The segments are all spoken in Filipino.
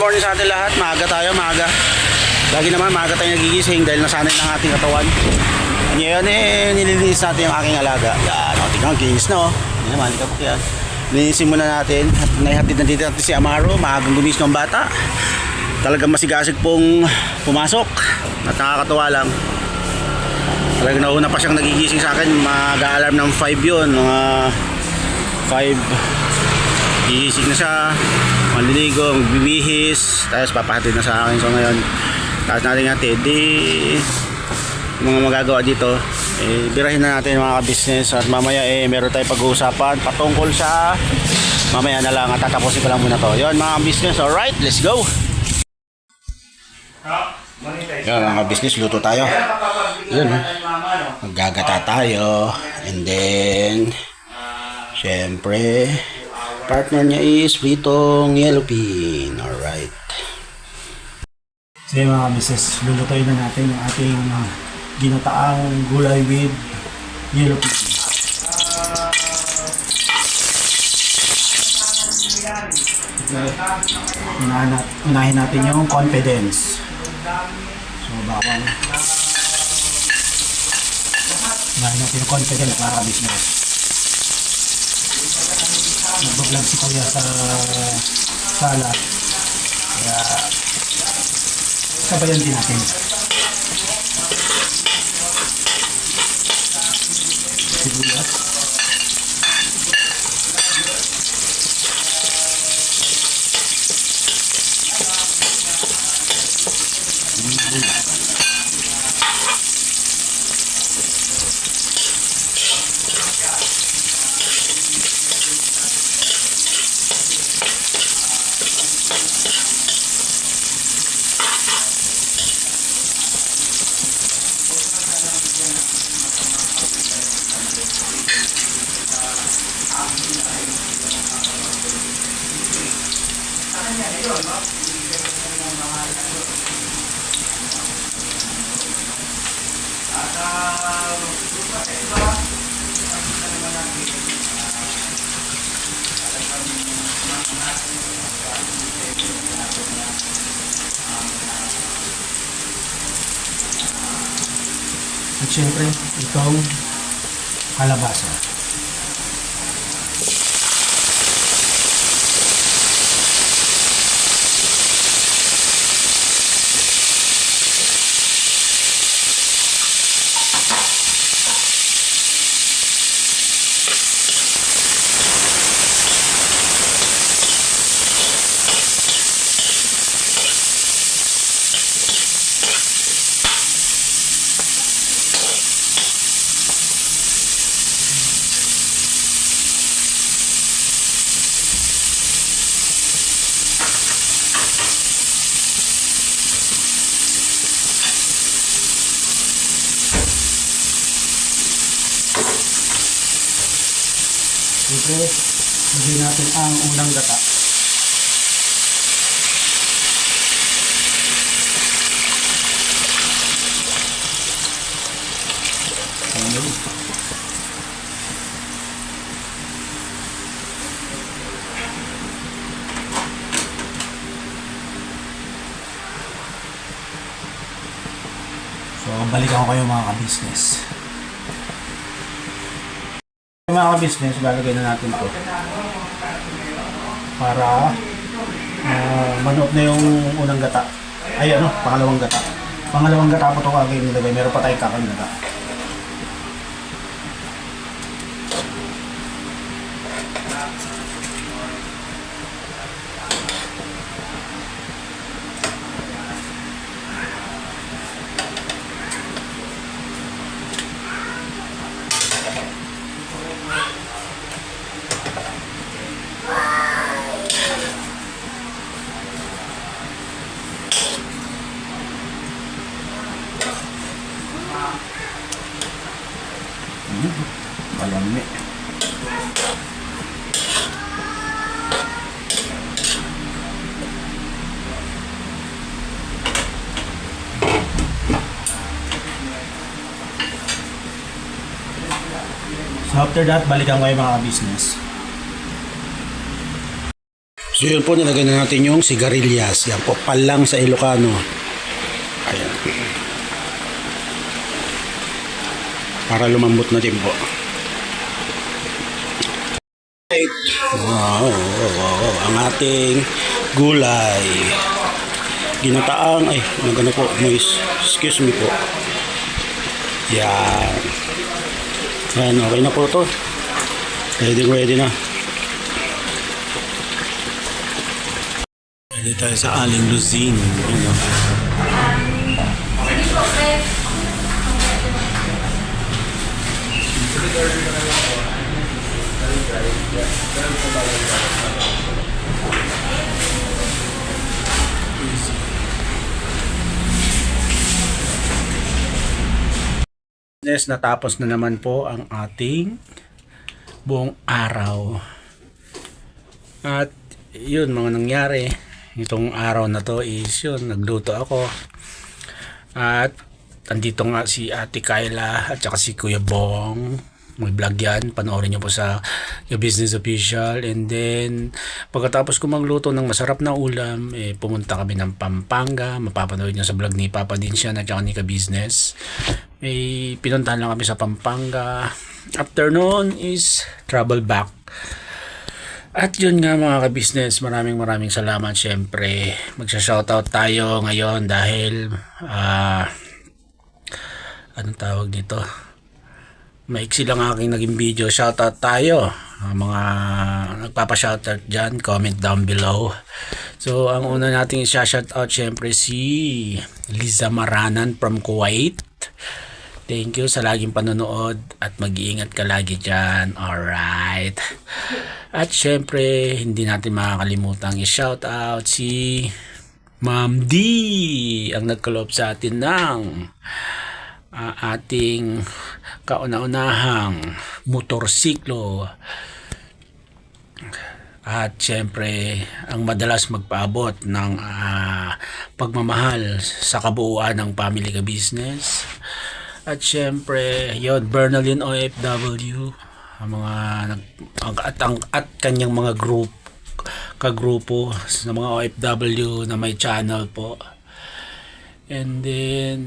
morning sa atin lahat. Maaga tayo, maaga. Lagi naman maaga tayo nagigising dahil nasanay ng ating katawan. Ngayon nililinis natin yung aking alaga. Yan, tingnan, kinis na Hindi naman, ikapok yan. Linisin muna natin. At naihatid na dito natin si Amaro. Maagang gumis ng bata. Talagang masigasig pong pumasok. At nakakatuwa lang. Talagang nauna pa siyang nagigising sa akin. Mag-a-alarm ng 5 yun. Mga 5. Gigising na siya. Maliligo, magbibihis. Tapos papahatid na sa akin. So ngayon, tapos natin di mga magagawa dito, birahin na natin mga business. At mamaya meron tayong pag-uusapan patungkol sa mamaya na lang at tatapusin ko lang muna to. Yun mga business, alright, let's go. Yan mga business, luto tayo. Yun, maggagata tayo. And then syempre partner niya is pritong yellow pin. Alright. So mga business, lulutuin na natin yung ating ginataang gulay with yellow pin. Unahin natin yung confidence. So bawang unahin natin yung confidence para business. Nagbablog si Kuya sa salad, kaya sabayan din natin. Sibuyas. At syempre, itong kalabasa. Siyempre, lagyan natin ang unang gata. Ayan. So, balikan ko kayo mga ka-business. Mga business, lalagay na natin ito para manok na yung unang gata. Ay pangalawang gata. Pangalawang gata po ito kagay nilagay. Meron pa tayong kakang gata. Malami. So after that, balikan ko yung mga business. So yun po, nilagay na natin yung sigarilyas. Yan po, palang sa Ilocano. Ayan. Para lumambot na din po. Wow, ang ating gulay. Ginataang, nagano po, moist. Excuse me po. Yan. Ayan, okay na po to. Ready na. Ready tayo sa aling luzing. Yes, natapos na naman po ang ating buong araw. At yun, mga nangyari itong araw na to is yun, nagluto ako. At andito nga si Ate Kyla at saka si Kuya Bong. May vlog yan, panoorin nyo po sa Your Business Official. And then pagkatapos ko magluto ng masarap na ulam, pumunta kami ng Pampanga. Mapapanood nyo sa vlog ni Papa Dinsyan at saka ni Ka Business. May pinuntahan lang kami sa Pampanga. After noon is travel back. At yun nga mga ka-business, maraming salamat. Syempre magsha-shoutout tayo ngayon dahil anong tawag dito, maiksi lang aking naging video. Shoutout tayo, mga nagpapa-shoutout dyan, comment down below. So ang una nating i-shoutout syempre si Liza Maranan from Kuwait. Thank you sa laging panonood at mag-iingat ka lagi dyan. Alright. At syempre, hindi natin makakalimutang i-shoutout si Ma'am D, ang nagkaloob sa atin ng ating kauna-unahang motorsiklo. At syempre, ang madalas magpaabot ng pagmamahal sa kabuuan ng Family Ka Business. At syempre, yon, Bernalyn OFW, ang mga at kanyang mga kagrupo sa mga OFW na may channel po. And then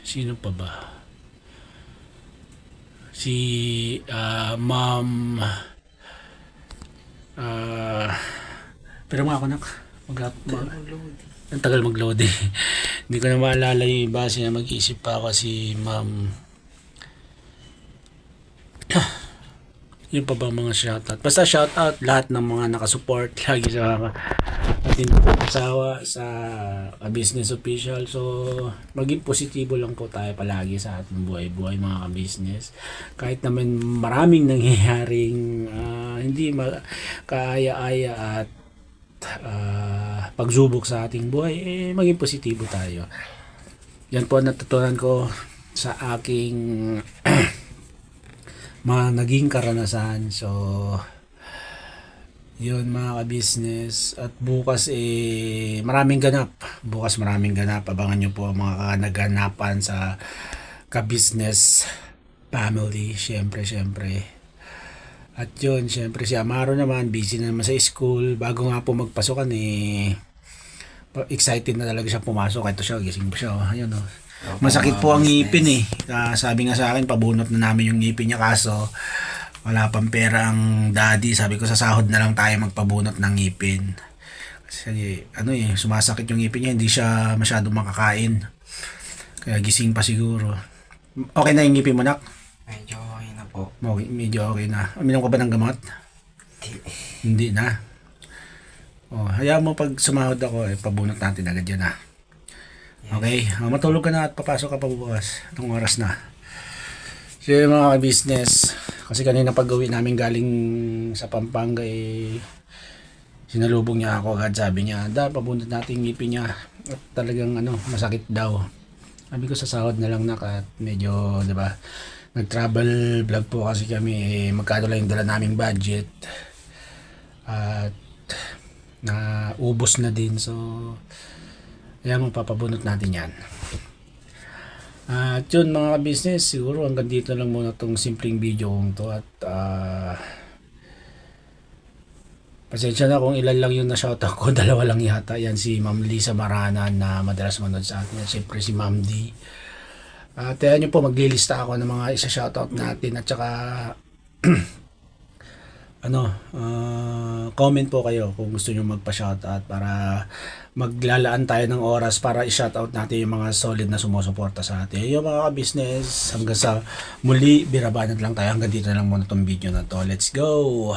sino pa ba? Si Ma'am pero mga anak ang tagal mag-load eh. Hindi ko na maalala yung base na mag-isip pa ako si Ma'am. Yun pa ba mga shoutout? Basta shoutout lahat ng mga nakasupport lagi sa ating asawa sa Ka-Business Official. So maging positibo lang po tayo palagi sa ating buhay-buhay mga ka-business. Kahit naman maraming nangyayaring hindi kaaya-aya at pagsubok sa ating buhay, maging positibo tayo. Yan po natutunan ko sa aking mga naging karanasan. So yun mga ka-business. At bukas maraming ganap. Abangan nyo po ang mga naganapan sa Ka-Business family. Syempre at yun, syempre si Amaro naman, busy na naman sa school. Bago nga po magpasukan excited na talaga siya pumasok. Ito siya, gising po siya. Ayun masakit po ang ngipin sabi nga sa akin, pabunot na namin yung ngipin niya, kaso wala pang pera ang daddy. Sabi ko sa sahod na lang tayo magpabunot ng ngipin. Kasi sumasakit yung ngipin niya, hindi siya masyadong makakain. Kaya gising pa siguro. Okay na yung ngipin mo, nak? Medyo okay na po. Medyo okay na. Uminom ka ba ng gamot? Hindi na. Hayaan mo pag sumahod ako, pabunot natin agad yan Okay, matulog ka na at papasok ka pa bukas. Anong oras na? So mga ka-business, kasi kanina pag-uwi namin galing sa Pampanga sinalubong niya ako agad. Sabi niya, pabunot natin ngipin niya. At talagang masakit daw. Sabi ko sa sahod na lang at medyo, di ba, nag-travel vlog po kasi kami, magkano lang yung dala naming budget at naubos na din. So ayan, mapapabunot natin yan. At yun mga ka-business, siguro hanggang dito lang muna tong simpleng video kong to. At Pasensya na kung ilan lang yung na-shoutout ko, dalawa lang yata. Yan si Ma'am Lisa Marana na madalas manood sa atin. At siyempre si Ma'am D. At ayan nyo po, maglilista ako ng mga isa-shoutout natin. At saka, comment po kayo kung gusto nyo magpa-shoutout para maglalaan tayo ng oras para i-shoutout natin yung mga solid na sumusuporta sa atin. Yung mga business, hanggang sa muli, birabanat lang tayo. Hanggang dito na lang muna itong video na to. Let's go!